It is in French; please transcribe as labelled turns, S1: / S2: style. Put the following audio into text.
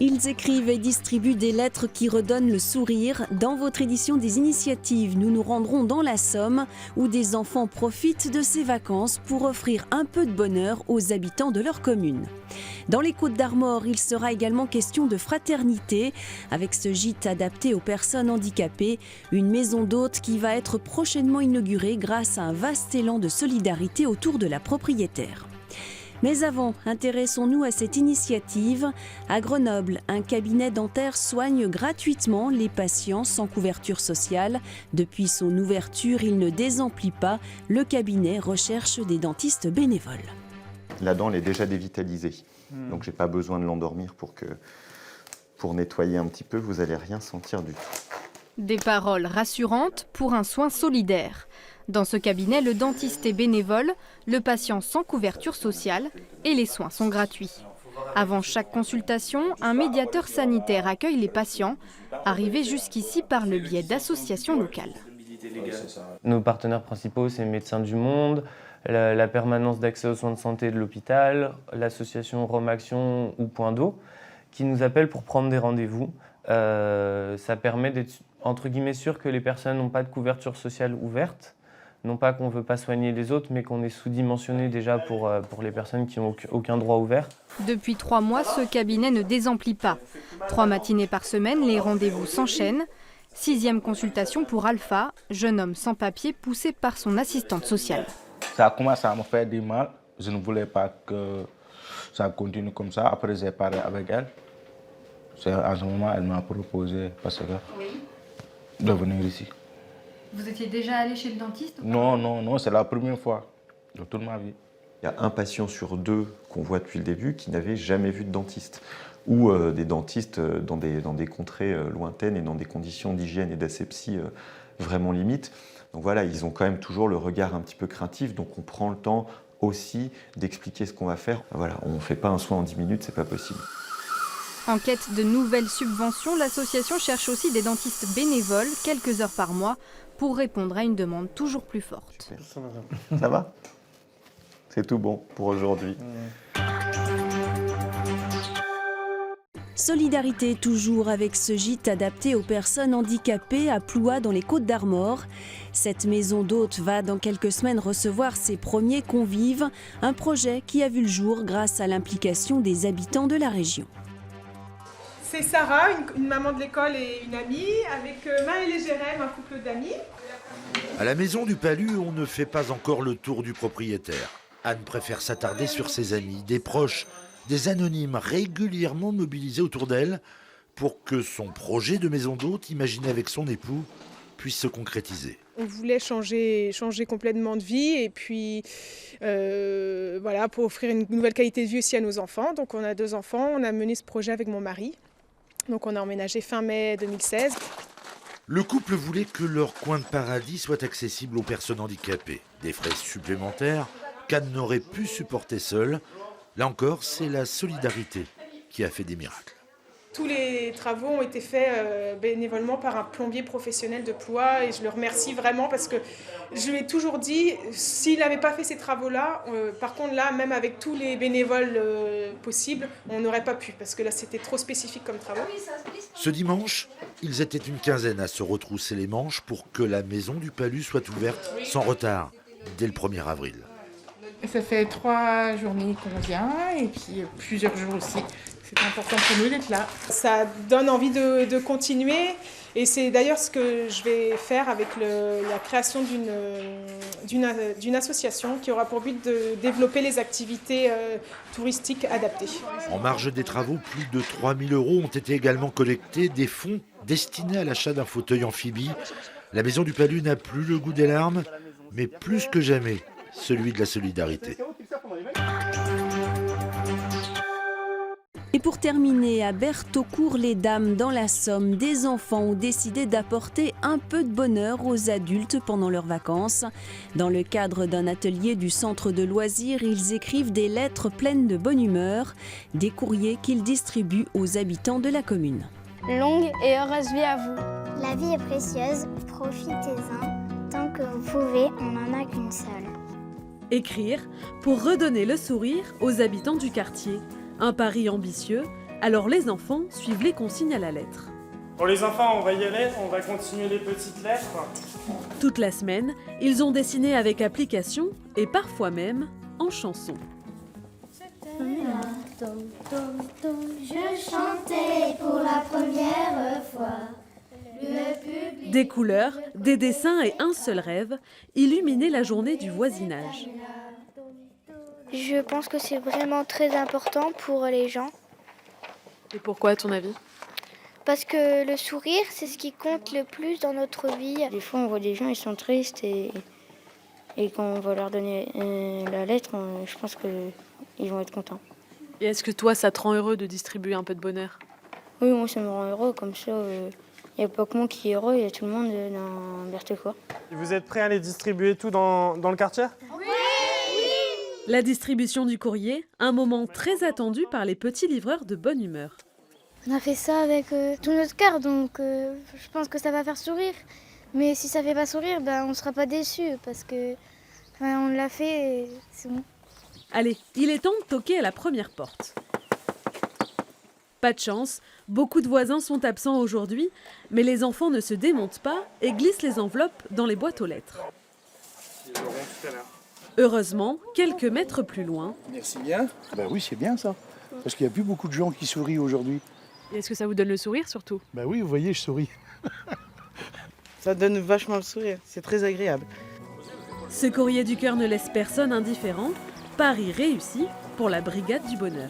S1: Ils écrivent et distribuent des lettres qui redonnent le sourire. Dans votre édition des initiatives, nous nous rendrons dans la Somme où des enfants profitent de ces vacances pour offrir un peu de bonheur aux habitants de leur commune. Dans les Côtes-d'Armor, il sera également question de fraternité avec ce gîte adapté aux personnes handicapées, une maison d'hôtes qui va être prochainement inaugurée grâce à un vaste élan de solidarité autour de la propriétaire. Mais avant, intéressons-nous à cette initiative. À Grenoble, un cabinet dentaire soigne gratuitement les patients sans couverture sociale. Depuis son ouverture, il ne désemplit pas. Le cabinet recherche des dentistes bénévoles.
S2: La dent elle est déjà dévitalisée, donc j'ai pas besoin de l'endormir pour nettoyer un petit peu, vous n'allez rien sentir du tout.
S3: Des paroles rassurantes pour un soin solidaire. Dans ce cabinet, le dentiste est bénévole, le patient sans couverture sociale et les soins sont gratuits. Avant chaque consultation, un médiateur sanitaire accueille les patients, arrivés jusqu'ici par le biais d'associations locales.
S4: Nos partenaires principaux, c'est Médecins du Monde, la permanence d'accès aux soins de santé de l'hôpital, l'association Rome Action ou Point d'eau, qui nous appellent pour prendre des rendez-vous. Ça permet d'être entre guillemets sûr que les personnes n'ont pas de couverture sociale ouverte. Non pas qu'on ne veut pas soigner les autres, mais qu'on est sous-dimensionné déjà pour les personnes qui n'ont aucun droit ouvert.
S3: Depuis 3 mois, ce cabinet ne désemplit pas. 3 matinées par semaine, les rendez-vous s'enchaînent. 6e consultation pour Alpha, jeune homme sans papier poussé par son assistante sociale.
S5: Ça a commencé à me faire du mal. Je ne voulais pas que ça continue comme ça. Après, j'ai parlé avec elle. En ce moment, elle m'a proposé de venir ici.
S3: Vous étiez déjà allé chez le dentiste ?
S5: Non, c'est la première fois de toute ma vie.
S2: Il y a un patient sur 2 qu'on voit depuis le début qui n'avait jamais vu de dentiste. Ou des dentistes dans des contrées lointaines et dans des conditions d'hygiène et d'asepsie vraiment limites. Donc voilà, ils ont quand même toujours le regard un petit peu craintif, donc on prend le temps aussi d'expliquer ce qu'on va faire. Voilà, on ne fait pas un soin en 10 minutes, c'est pas possible.
S3: En quête de nouvelles subventions, l'association cherche aussi des dentistes bénévoles, quelques heures par mois, pour répondre à une demande toujours plus forte.
S2: Ça va ? C'est tout bon pour aujourd'hui.
S1: Solidarité toujours avec ce gîte adapté aux personnes handicapées à Plouat dans les Côtes-d'Armor. Cette maison d'hôtes va dans quelques semaines recevoir ses premiers convives, un projet qui a vu le jour grâce à l'implication des habitants de la région.
S6: C'est Sarah, une maman de l'école et une amie, avec Maëlle et Jérém, un couple d'amis.
S7: À la maison du Palu, on ne fait pas encore le tour du propriétaire. Anne préfère s'attarder sur ses amis, des proches, des anonymes régulièrement mobilisés autour d'elle pour que son projet de maison d'hôte, imaginé avec son époux, puisse se concrétiser.
S6: On voulait changer complètement de vie et puis voilà, pour offrir une nouvelle qualité de vie aussi à nos enfants. Donc on a 2 enfants, on a mené ce projet avec mon mari. Donc on a emménagé fin mai 2016.
S7: Le couple voulait que leur coin de paradis soit accessible aux personnes handicapées. Des frais supplémentaires qu'Anne n'aurait pu supporter seule. Là encore, c'est la solidarité qui a fait des miracles.
S6: Tous les travaux ont été faits bénévolement par un plombier professionnel de Plouat et je le remercie vraiment parce que je lui ai toujours dit, s'il n'avait pas fait ces travaux-là, par contre là, même avec tous les bénévoles possibles, on n'aurait pas pu parce que là c'était trop spécifique comme travaux.
S7: Ce dimanche, ils étaient une quinzaine à se retrousser les manches pour que la maison du Palu soit ouverte sans retard, dès le 1er avril.
S8: Ça fait 3 journées qu'on vient et puis plusieurs jours aussi. C'est important pour nous d'être là.
S6: Ça donne envie de continuer et c'est d'ailleurs ce que je vais faire avec la création d'une association qui aura pour but de développer les activités touristiques adaptées.
S7: En marge des travaux, plus de 3 000 € ont été également collectés, des fonds destinés à l'achat d'un fauteuil amphibie. La maison du Palu n'a plus le goût des larmes, mais plus que jamais, celui de la solidarité.
S1: Et pour terminer, à Bertaucourt-les-Dames, dans la Somme, des enfants ont décidé d'apporter un peu de bonheur aux adultes pendant leurs vacances. Dans le cadre d'un atelier du centre de loisirs, ils écrivent des lettres pleines de bonne humeur, des courriers qu'ils distribuent aux habitants de la commune.
S9: Longue et heureuse vie à vous. La vie est précieuse, profitez-en. Tant que vous pouvez, on n'en a qu'une seule.
S10: Écrire pour redonner le sourire aux habitants du quartier. Un pari ambitieux, Alors les enfants suivent les consignes à la lettre.
S11: Pour les enfants, on va y aller, on va continuer les petites lettres.
S10: Toute la semaine, ils ont dessiné avec application et parfois même en chanson.
S9: Je chantais pour la première fois.
S10: Des couleurs, des dessins et un seul rêve, illuminer la journée du voisinage.
S9: Je pense que c'est vraiment très important pour les gens.
S12: Et pourquoi, à ton avis?
S9: Parce que le sourire, c'est ce qui compte le plus dans notre vie. Des fois, on voit des gens, ils sont tristes et quand on va leur donner la lettre, je pense qu'ils vont être contents.
S12: Et est-ce que toi, ça te rend heureux de distribuer un peu de bonheur?
S9: Oui, moi, ça me rend heureux. Comme ça, il n'y a pas que moi qui est heureux, il y a tout le monde dans Berthecourt.
S11: Vous êtes prêts à les distribuer tout dans le quartier?
S10: Oui! La distribution du courrier, un moment très attendu par les petits livreurs de bonne humeur.
S9: On a fait ça avec tout notre cœur, donc je pense que ça va faire sourire. Mais si ça fait pas sourire, on ne sera pas déçus parce que on l'a fait et c'est bon.
S10: Allez, il est temps de toquer à la première porte. Pas de chance, beaucoup de voisins sont absents aujourd'hui, mais les enfants ne se démontent pas et glissent les enveloppes dans les boîtes aux lettres. Heureusement, quelques mètres plus loin...
S13: Merci bien. Ben oui, c'est bien ça, parce qu'il n'y a plus beaucoup de gens qui sourient aujourd'hui.
S12: Et est-ce que ça vous donne le sourire surtout?
S13: Ben oui, vous voyez, je souris.
S14: Ça donne vachement le sourire, c'est très agréable.
S10: Ce courrier du cœur ne laisse personne indifférent. Pari réussi pour la Brigade du Bonheur.